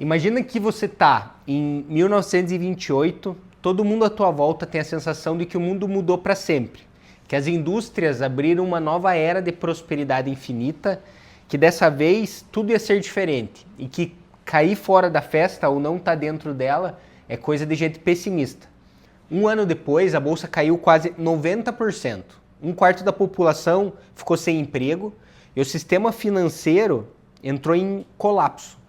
Imagina que você está em 1928, todo mundo à tua volta tem a sensação de que o mundo mudou para sempre, que as indústrias abriram uma nova era de prosperidade infinita, que dessa vez tudo ia ser diferente e que cair fora da festa ou não estar dentro dela é coisa de gente pessimista. Um ano depois, a bolsa caiu quase 90%. Um quarto da população ficou sem emprego e o sistema financeiro entrou em colapso.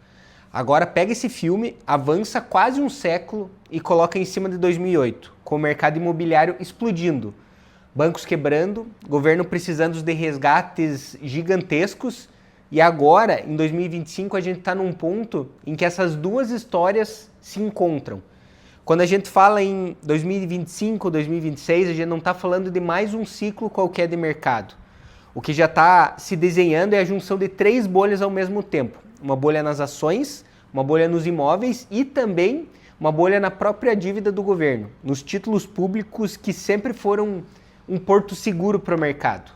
Agora pega esse filme, avança quase um século e coloca em cima de 2008, com o mercado imobiliário explodindo, bancos quebrando, governo precisando de resgates gigantescos e agora, em 2025, a gente está num ponto em que essas duas histórias se encontram. Quando a gente fala em 2025, 2026, a gente não está falando de mais um ciclo qualquer de mercado. O que já está se desenhando é a junção de três bolhas ao mesmo tempo. Uma bolha nas ações, uma bolha nos imóveis e também uma bolha na própria dívida do governo, nos títulos públicos que sempre foram um porto seguro para o mercado.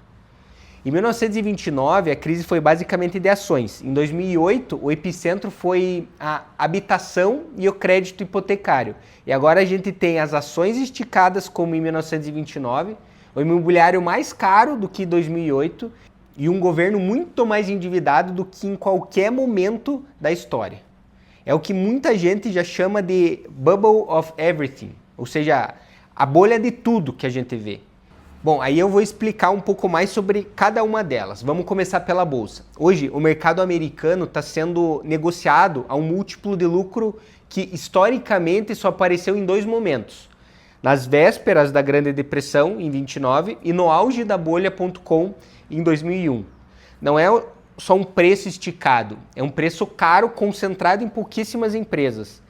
Em 1929, a crise foi basicamente de ações. Em 2008, o epicentro foi a habitação e o crédito hipotecário. E agora a gente tem as ações esticadas, como em 1929, o imobiliário mais caro do que 2008 e um governo muito mais endividado do que em qualquer momento da história. É o que muita gente já chama de bubble of everything, ou seja, a bolha de tudo que a gente vê. Bom, aí eu vou explicar um pouco mais sobre cada uma delas. Vamos começar pela bolsa. Hoje, o mercado americano está sendo negociado a um múltiplo de lucro que historicamente só apareceu em dois momentos. Nas vésperas da Grande Depressão, em 29, e no auge da bolha.com, em 2001. Não é só um preço esticado, é um preço caro concentrado em pouquíssimas empresas.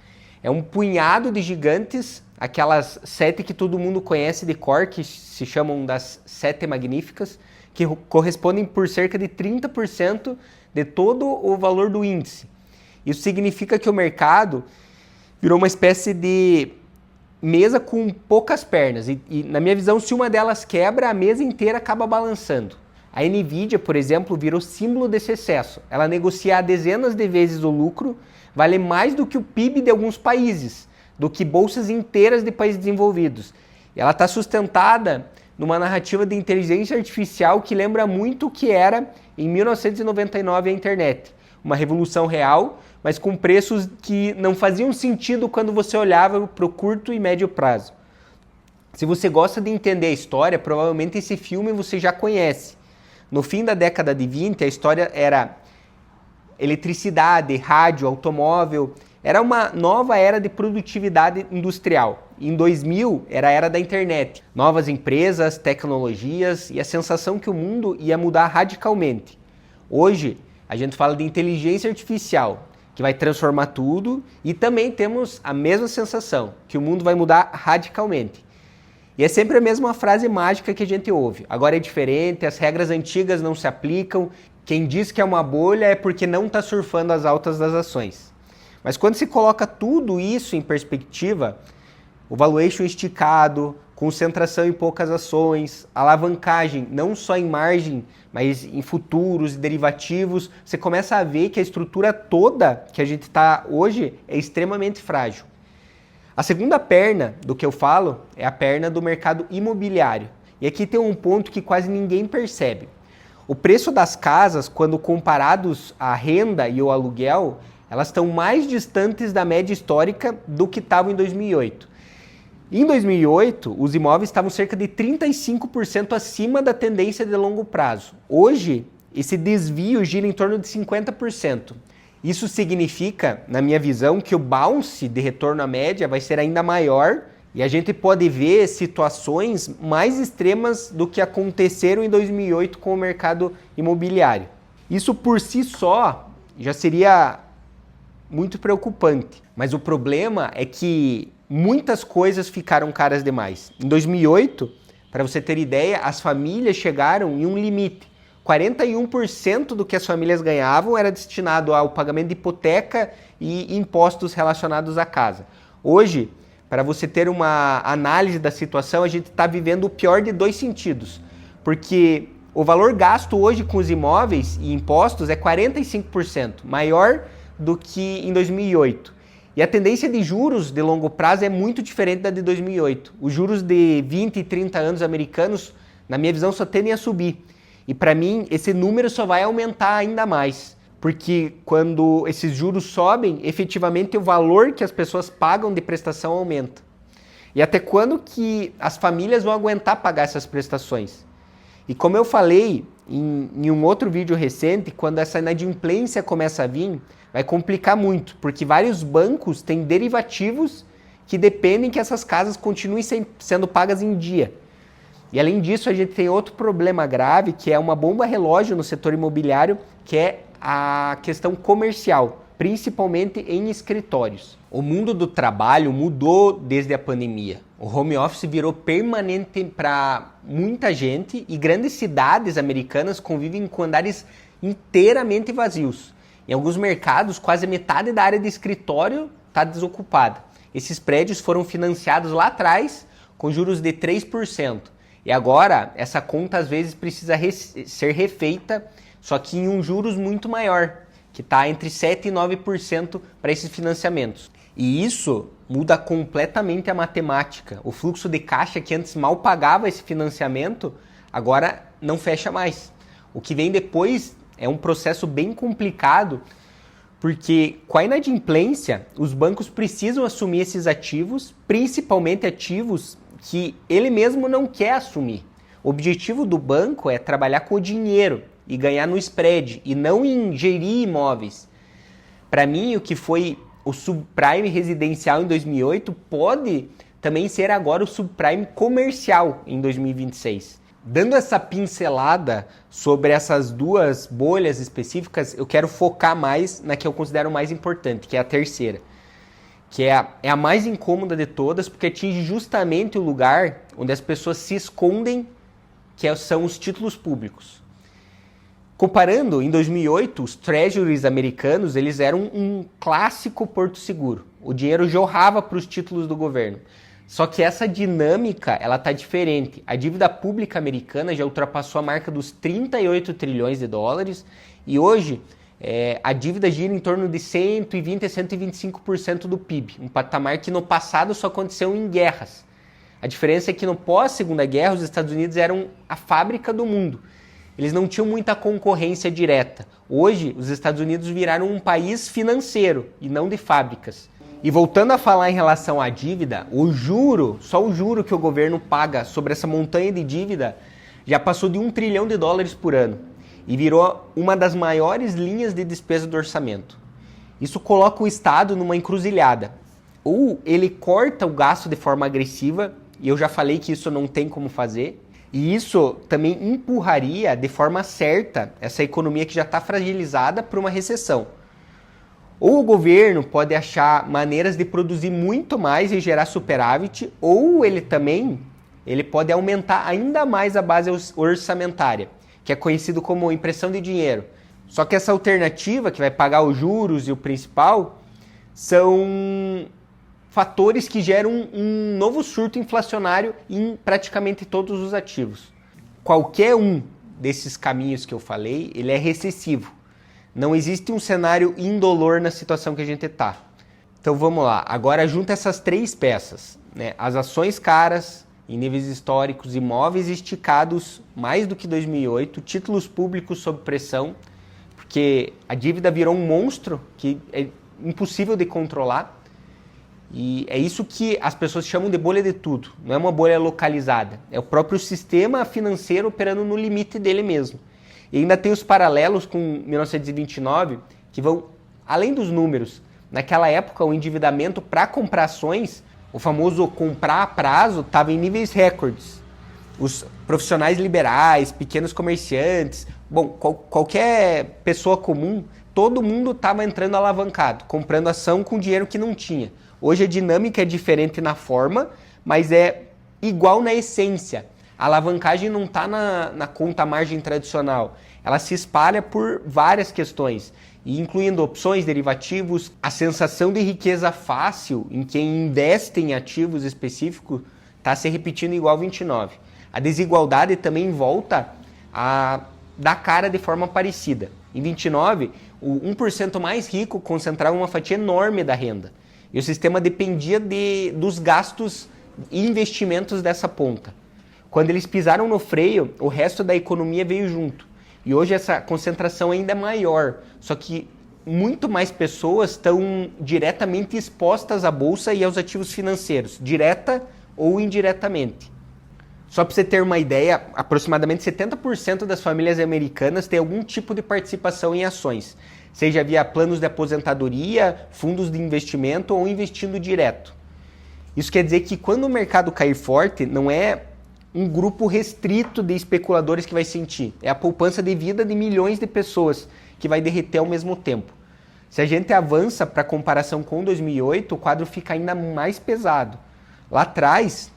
É um punhado de gigantes, aquelas 7 que todo mundo conhece de cor, que se chamam das 7 magníficas, que correspondem por cerca de 30% de todo o valor do índice. Isso significa que o mercado virou uma espécie de mesa com poucas pernas e na minha visão, se uma delas quebra, a mesa inteira acaba balançando. A Nvidia, por exemplo, virou símbolo desse excesso. Ela negocia dezenas de vezes o lucro, vale mais do que o PIB de alguns países, do que bolsas inteiras de países desenvolvidos. E ela está sustentada numa narrativa de inteligência artificial que lembra muito o que era em 1999 a internet. Uma revolução real, mas com preços que não faziam sentido quando você olhava para o curto e médio prazo. Se você gosta de entender a história, provavelmente esse filme você já conhece. No fim da década de 20, a história era eletricidade, rádio, automóvel. Era uma nova era de produtividade industrial. Em 2000, era a era da internet. Novas empresas, tecnologias e a sensação que o mundo ia mudar radicalmente. Hoje, a gente fala de inteligência artificial, que vai transformar tudo, e também temos a mesma sensação, que o mundo vai mudar radicalmente. E é sempre a mesma frase mágica que a gente ouve. Agora é diferente, as regras antigas não se aplicam, quem diz que é uma bolha é porque não está surfando as altas das ações. Mas quando se coloca tudo isso em perspectiva, o valuation esticado, concentração em poucas ações, alavancagem não só em margem, mas em futuros e derivativos, você começa a ver que a estrutura toda que a gente está hoje é extremamente frágil. A segunda perna do que eu falo é a perna do mercado imobiliário. E aqui tem um ponto que quase ninguém percebe. O preço das casas, quando comparados à renda e ao aluguel, elas estão mais distantes da média histórica do que estavam em 2008. Em 2008, os imóveis estavam cerca de 35% acima da tendência de longo prazo. Hoje, esse desvio gira em torno de 50%. Isso significa, na minha visão, que o bounce de retorno à média vai ser ainda maior e a gente pode ver situações mais extremas do que aconteceram em 2008 com o mercado imobiliário. Isso por si só já seria muito preocupante, mas o problema é que muitas coisas ficaram caras demais. Em 2008, para você ter ideia, as famílias chegaram em um limite. 41% do que as famílias ganhavam era destinado ao pagamento de hipoteca e impostos relacionados à casa. Hoje, para você ter uma análise da situação, a gente está vivendo o pior de dois sentidos. Porque o valor gasto hoje com os imóveis e impostos é 45%, maior do que em 2008. E a tendência de juros de longo prazo é muito diferente da de 2008. Os juros de 20 e 30 anos americanos, na minha visão, só tendem a subir. E para mim, esse número só vai aumentar ainda mais. Porque quando esses juros sobem, efetivamente o valor que as pessoas pagam de prestação aumenta. E até quando que as famílias vão aguentar pagar essas prestações? E como eu falei em um outro vídeo recente, quando essa inadimplência começa a vir, vai complicar muito, porque vários bancos têm derivativos que dependem que essas casas continuem sendo pagas em dia. E além disso, a gente tem outro problema grave, que é uma bomba relógio no setor imobiliário, que é a questão comercial, principalmente em escritórios. O mundo do trabalho mudou desde a pandemia. O home office virou permanente para muita gente e grandes cidades americanas convivem com andares inteiramente vazios. Em alguns mercados, quase metade da área de escritório está desocupada. Esses prédios foram financiados lá atrás com juros de 3%. E agora, essa conta às vezes precisa ser refeita, só que em um juros muito maior, que está entre 7% e 9% para esses financiamentos. E isso muda completamente a matemática. O fluxo de caixa que antes mal pagava esse financiamento, agora não fecha mais. O que vem depois é um processo bem complicado, porque com a inadimplência, os bancos precisam assumir esses ativos, principalmente ativos que ele mesmo não quer assumir. O objetivo do banco é trabalhar com o dinheiro e ganhar no spread, e não em gerir imóveis. Para mim, o que foi o subprime residencial em 2008 pode também ser agora o subprime comercial em 2026. Dando essa pincelada sobre essas duas bolhas específicas, eu quero focar mais na que eu considero mais importante, que é a terceira, que é a mais incômoda de todas, porque atinge justamente o lugar onde as pessoas se escondem, que são os títulos públicos. Comparando, em 2008, os treasuries americanos eles eram um clássico porto seguro. O dinheiro jorrava para os títulos do governo. Só que essa dinâmica ela está diferente. A dívida pública americana já ultrapassou a marca dos 38 trilhões de dólares e hoje a dívida gira em torno de 120 a 125% do PIB, um patamar que no passado só aconteceu em guerras. A diferença é que no pós-Segunda Guerra os Estados Unidos eram a fábrica do mundo. Eles não tinham muita concorrência direta. Hoje, os Estados Unidos viraram um país financeiro e não de fábricas. E voltando a falar em relação à dívida, só o juro que o governo paga sobre essa montanha de dívida já passou de $1 trilhão por ano e virou uma das maiores linhas de despesa do orçamento. Isso coloca o Estado numa encruzilhada. Ou ele corta o gasto de forma agressiva, e eu já falei que isso não tem como fazer, e isso também empurraria de forma certa essa economia que já está fragilizada para uma recessão. Ou o governo pode achar maneiras de produzir muito mais e gerar superávit, ou ele pode aumentar ainda mais a base orçamentária, que é conhecido como impressão de dinheiro. Só que essa alternativa, que vai pagar os juros e o principal, são fatores que geram um novo surto inflacionário em praticamente todos os ativos. Qualquer um desses caminhos que eu falei, ele é recessivo. Não existe um cenário indolor na situação que a gente está. Então vamos lá, agora junta essas três peças, né? As ações caras, em níveis históricos, imóveis esticados mais do que 2008, títulos públicos sob pressão, porque a dívida virou um monstro que é impossível de controlar. E é isso que as pessoas chamam de bolha de tudo. Não é uma bolha localizada. É o próprio sistema financeiro operando no limite dele mesmo. E ainda tem os paralelos com 1929, que vão além dos números. Naquela época, o endividamento para comprar ações, o famoso comprar a prazo, estava em níveis recordes. Os profissionais liberais, pequenos comerciantes, qualquer pessoa comum, todo mundo estava entrando alavancado, comprando ação com dinheiro que não tinha. Hoje a dinâmica é diferente na forma, mas é igual na essência. A alavancagem não está na conta margem tradicional. Ela se espalha por várias questões, incluindo opções, derivativos, a sensação de riqueza fácil em quem investe em ativos específicos está se repetindo igual 29. A desigualdade também volta a dar cara de forma parecida. Em 29, o 1% mais rico concentrava uma fatia enorme da renda. E o sistema dependia dos gastos e investimentos dessa ponta. Quando eles pisaram no freio, o resto da economia veio junto. E hoje essa concentração ainda é maior, só que muito mais pessoas estão diretamente expostas à bolsa e aos ativos financeiros, direta ou indiretamente. Só para você ter uma ideia, aproximadamente 70% das famílias americanas têm algum tipo de participação em ações, seja via planos de aposentadoria, fundos de investimento ou investindo direto. Isso quer dizer que quando o mercado cair forte, não é um grupo restrito de especuladores que vai sentir, é a poupança de vida de milhões de pessoas que vai derreter ao mesmo tempo. Se a gente avança para a comparação com 2008, o quadro fica ainda mais pesado. Lá atrás,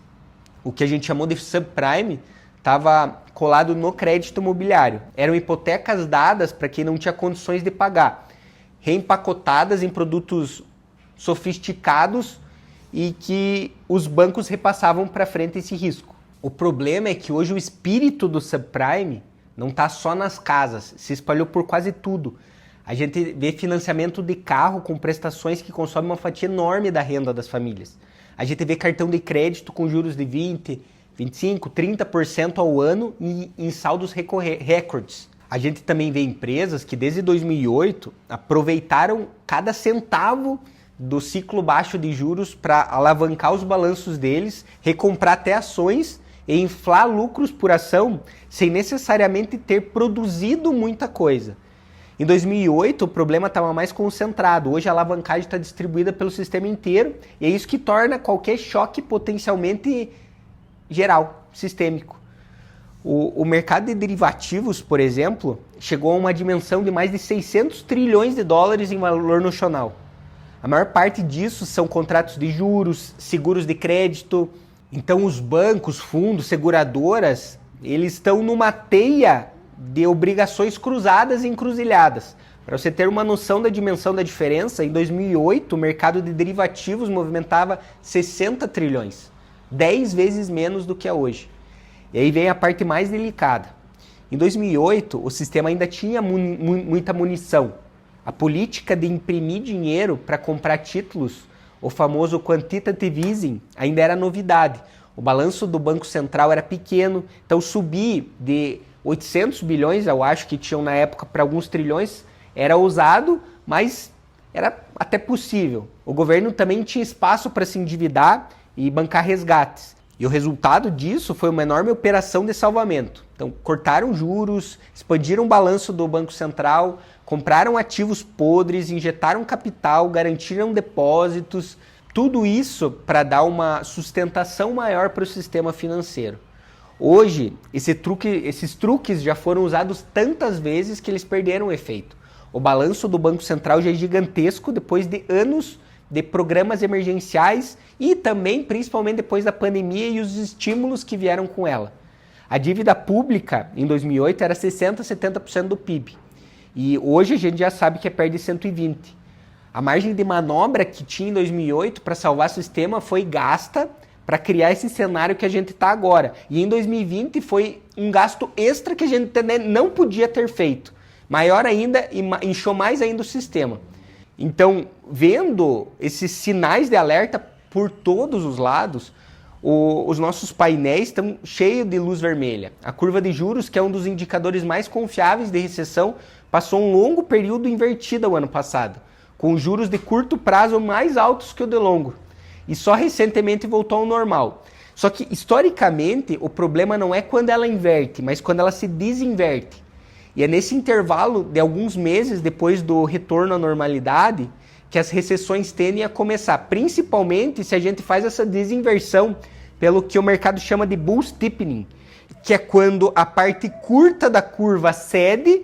o que a gente chamou de subprime estava colado no crédito imobiliário. Eram hipotecas dadas para quem não tinha condições de pagar, reempacotadas em produtos sofisticados e que os bancos repassavam para frente esse risco. O problema é que hoje o espírito do subprime não está só nas casas, se espalhou por quase tudo. A gente vê financiamento de carro com prestações que consomem uma fatia enorme da renda das famílias. A gente vê cartão de crédito com juros de 20%, 25%, 30% ao ano e em saldos recordes. A gente também vê empresas que desde 2008 aproveitaram cada centavo do ciclo baixo de juros para alavancar os balanços deles, recomprar até ações e inflar lucros por ação sem necessariamente ter produzido muita coisa. Em 2008, o problema estava mais concentrado. Hoje a alavancagem está distribuída pelo sistema inteiro e é isso que torna qualquer choque potencialmente geral, sistêmico. O mercado de derivativos, por exemplo, chegou a uma dimensão de mais de 600 trilhões de dólares em valor nocional. A maior parte disso são contratos de juros, seguros de crédito. Então os bancos, fundos, seguradoras, eles estão numa teia de obrigações cruzadas e encruzilhadas. Para você ter uma noção da dimensão da diferença, em 2008 o mercado de derivativos movimentava 60 trilhões, 10 vezes menos do que é hoje. E aí vem a parte mais delicada. Em 2008 o sistema ainda tinha muita munição. A política de imprimir dinheiro para comprar títulos, o famoso quantitative easing, ainda era novidade. O balanço do Banco Central era pequeno, então subir de 800 bilhões, eu acho que tinham na época, para alguns trilhões, era ousado, mas era até possível. O governo também tinha espaço para se endividar e bancar resgates. E o resultado disso foi uma enorme operação de salvamento. Então, cortaram juros, expandiram o balanço do Banco Central, compraram ativos podres, injetaram capital, garantiram depósitos, tudo isso para dar uma sustentação maior para o sistema financeiro. Hoje, esses truques já foram usados tantas vezes que eles perderam o efeito. O balanço do Banco Central já é gigantesco depois de anos de programas emergenciais e também, principalmente depois da pandemia e os estímulos que vieram com ela. A dívida pública em 2008 era 60%, 70% do PIB. E hoje a gente já sabe que é perto de 120%. A margem de manobra que tinha em 2008 para salvar o sistema foi gasta para criar esse cenário que a gente está agora. E em 2020 foi um gasto extra que a gente não podia ter feito. Maior ainda e inchou mais ainda o sistema. Então, vendo esses sinais de alerta por todos os lados, os nossos painéis estão cheios de luz vermelha. A curva de juros, que é um dos indicadores mais confiáveis de recessão, passou um longo período invertida o ano passado, com juros de curto prazo mais altos que o de longo. E só recentemente voltou ao normal. Só que, historicamente, o problema não é quando ela inverte, mas quando ela se desinverte. E é nesse intervalo de alguns meses depois do retorno à normalidade que as recessões tendem a começar, principalmente se a gente faz essa desinversão pelo que o mercado chama de bull steepening, que é quando a parte curta da curva cede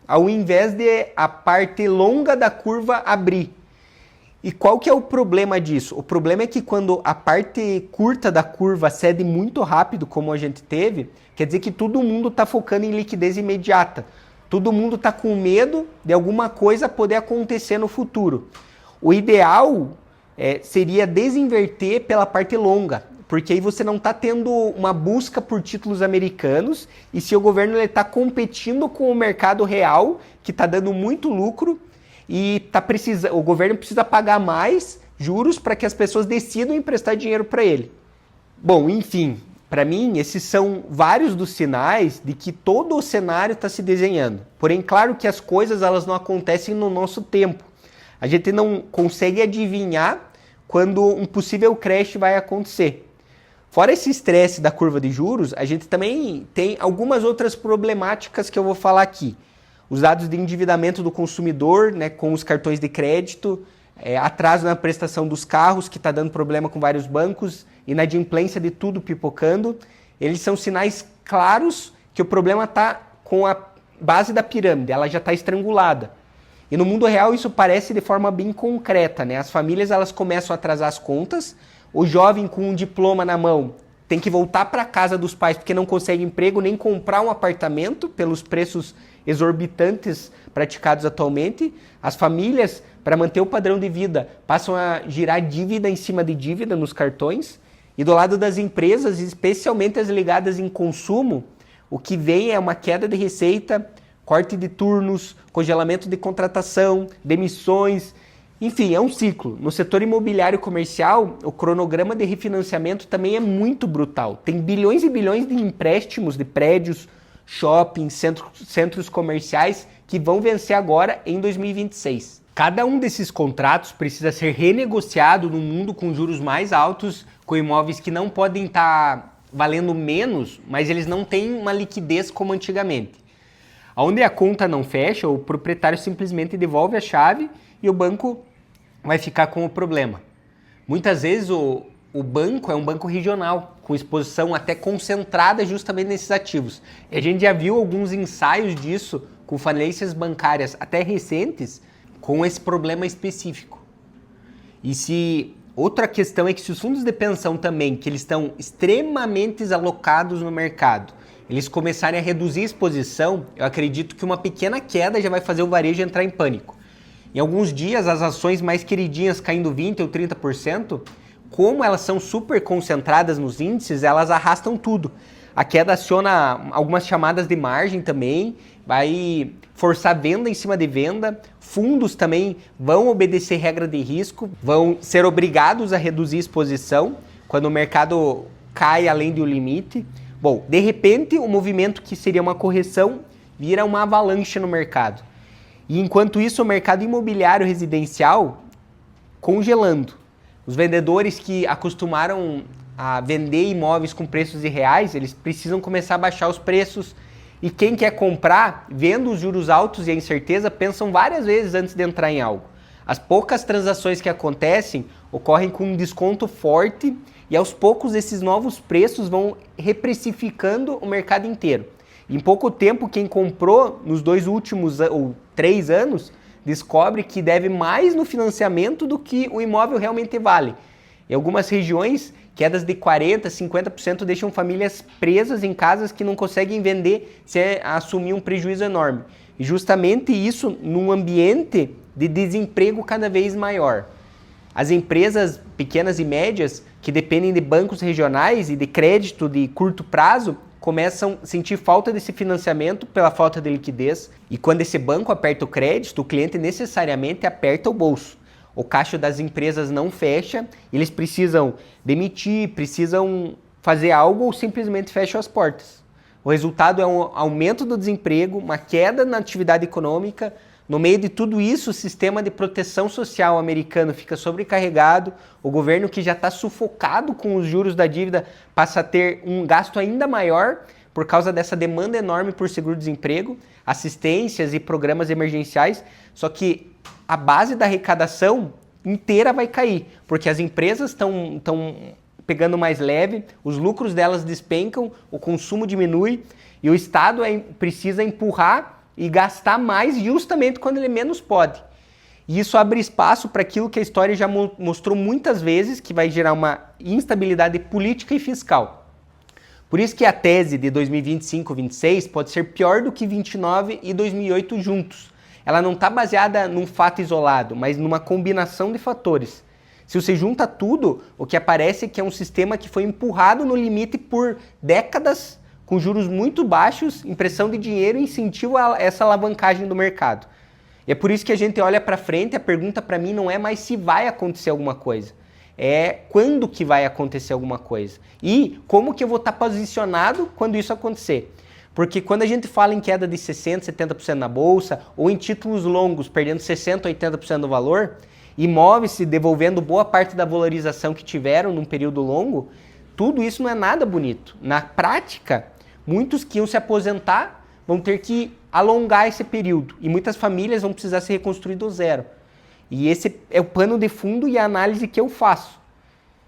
ao invés de a parte longa da curva abrir. E qual que é o problema disso? O problema é que quando a parte curta da curva cede muito rápido, como a gente teve, quer dizer que todo mundo está focando em liquidez imediata. Todo mundo está com medo de alguma coisa poder acontecer no futuro. O ideal seria desinverter pela parte longa, porque aí você não está tendo uma busca por títulos americanos e se o governo está competindo com o mercado real, que está dando muito lucro, e o governo precisa pagar mais juros para que as pessoas decidam emprestar dinheiro para ele. Bom, enfim, para mim, esses são vários dos sinais de que todo o cenário está se desenhando. Porém, claro que as coisas elas não acontecem no nosso tempo. A gente não consegue adivinhar quando um possível crash vai acontecer. Fora esse estresse da curva de juros, a gente também tem algumas outras problemáticas que eu vou falar aqui. Os dados de endividamento do consumidor, né, com os cartões de crédito, atraso na prestação dos carros, que está dando problema com vários bancos, inadimplência de tudo pipocando. Eles são sinais claros que o problema está com a base da pirâmide, ela já está estrangulada. E no mundo real isso parece de forma bem concreta, né? As famílias elas começam a atrasar as contas, o jovem com um diploma na mão tem que voltar para a casa dos pais porque não consegue emprego nem comprar um apartamento pelos preços exorbitantes praticados atualmente. As famílias, para manter o padrão de vida, passam a girar dívida em cima de dívida nos cartões. E do lado das empresas, especialmente as ligadas em consumo, o que vem é uma queda de receita, corte de turnos, congelamento de contratação, demissões, enfim, é um ciclo. No setor imobiliário comercial, o cronograma de refinanciamento também é muito brutal. Tem bilhões e bilhões de empréstimos de prédios, shoppings, centros comerciais que vão vencer agora em 2026. Cada um desses contratos precisa ser renegociado num mundo com juros mais altos, com imóveis que não podem estar valendo menos, mas eles não têm uma liquidez como antigamente. Onde a conta não fecha, o proprietário simplesmente devolve a chave e o banco vai ficar com o problema. Muitas vezes o banco é um banco regional, com exposição até concentrada justamente nesses ativos. E a gente já viu alguns ensaios disso com falências bancárias até recentes com esse problema específico. Outra questão é que se os fundos de pensão também, que eles estão extremamente alocados no mercado, eles começarem a reduzir a exposição, eu acredito que uma pequena queda já vai fazer o varejo entrar em pânico. Em alguns dias, as ações mais queridinhas caindo 20% ou 30%, como elas são super concentradas nos índices, elas arrastam tudo. A queda aciona algumas chamadas de margem também, vai forçar venda em cima de venda. Fundos também vão obedecer regra de risco, vão ser obrigados a reduzir a exposição quando o mercado cai além do limite. Bom, de repente, o movimento que seria uma correção vira uma avalanche no mercado. E enquanto isso, o mercado imobiliário residencial congelando. Os vendedores que acostumaram a vender imóveis com preços irreais, eles precisam começar a baixar os preços. E quem quer comprar, vendo os juros altos e a incerteza, pensam várias vezes antes de entrar em algo. As poucas transações que acontecem ocorrem com um desconto forte e aos poucos esses novos preços vão reprecificando o mercado inteiro. Em pouco tempo, quem comprou nos 2 últimos ou 3 anos descobre que deve mais no financiamento do que o imóvel realmente vale. Em algumas regiões, quedas de 40%, 50% deixam famílias presas em casas que não conseguem vender sem assumir um prejuízo enorme. E justamente isso num ambiente de desemprego cada vez maior. As empresas pequenas e médias que dependem de bancos regionais e de crédito de curto prazo começam a sentir falta desse financiamento pela falta de liquidez. E quando esse banco aperta o crédito, o cliente necessariamente aperta o bolso. O caixa das empresas não fecha, eles precisam demitir, precisam fazer algo ou simplesmente fecham as portas. O resultado é um aumento do desemprego, uma queda na atividade econômica. No meio de tudo isso, o sistema de proteção social americano fica sobrecarregado, o governo que já está sufocado com os juros da dívida passa a ter um gasto ainda maior por causa dessa demanda enorme por seguro-desemprego, assistências e programas emergenciais, só que a base da arrecadação inteira vai cair, porque as empresas estão pegando mais leve, os lucros delas despencam, o consumo diminui e o Estado precisa empurrar e gastar mais justamente quando ele menos pode. E isso abre espaço para aquilo que a história já mostrou muitas vezes, que vai gerar uma instabilidade política e fiscal. Por isso que a tese de 2025-26 pode ser pior do que 29 e 2008 juntos. Ela não está baseada num fato isolado, mas numa combinação de fatores. Se você junta tudo, o que aparece é que é um sistema que foi empurrado no limite por décadas, com juros muito baixos, impressão de dinheiro e incentivo a essa alavancagem do mercado. E é por isso que a gente olha para frente, a pergunta para mim não é mais se vai acontecer alguma coisa, é quando que vai acontecer alguma coisa e como que eu vou estar posicionado quando isso acontecer. Porque quando a gente fala em queda de 60%, 70% na bolsa ou em títulos longos perdendo 60%, 80% do valor, imóveis se devolvendo boa parte da valorização que tiveram num período longo, tudo isso não é nada bonito. Na prática, muitos que iam se aposentar vão ter que alongar esse período e muitas famílias vão precisar se reconstruir do zero. E esse é o pano de fundo e a análise que eu faço.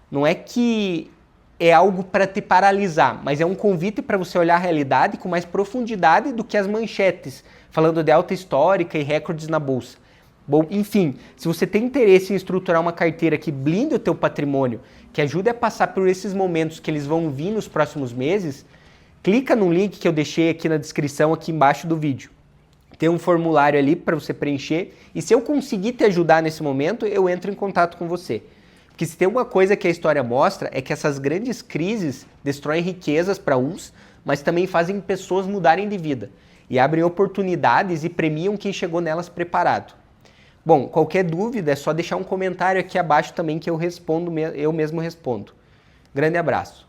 Não é que é algo para te paralisar, mas é um convite para você olhar a realidade com mais profundidade do que as manchetes, falando de alta histórica e recordes na bolsa. Bom, enfim, se você tem interesse em estruturar uma carteira que blinde o teu patrimônio, que ajude a passar por esses momentos que eles vão vir nos próximos meses, clica no link que eu deixei aqui na descrição, aqui embaixo do vídeo. Tem um formulário ali para você preencher e se eu conseguir te ajudar nesse momento, eu entro em contato com você. Porque se tem uma coisa que a história mostra é que essas grandes crises destroem riquezas para uns, mas também fazem pessoas mudarem de vida e abrem oportunidades e premiam quem chegou nelas preparado. Bom, qualquer dúvida é só deixar um comentário aqui abaixo também que eu mesmo respondo. Grande abraço.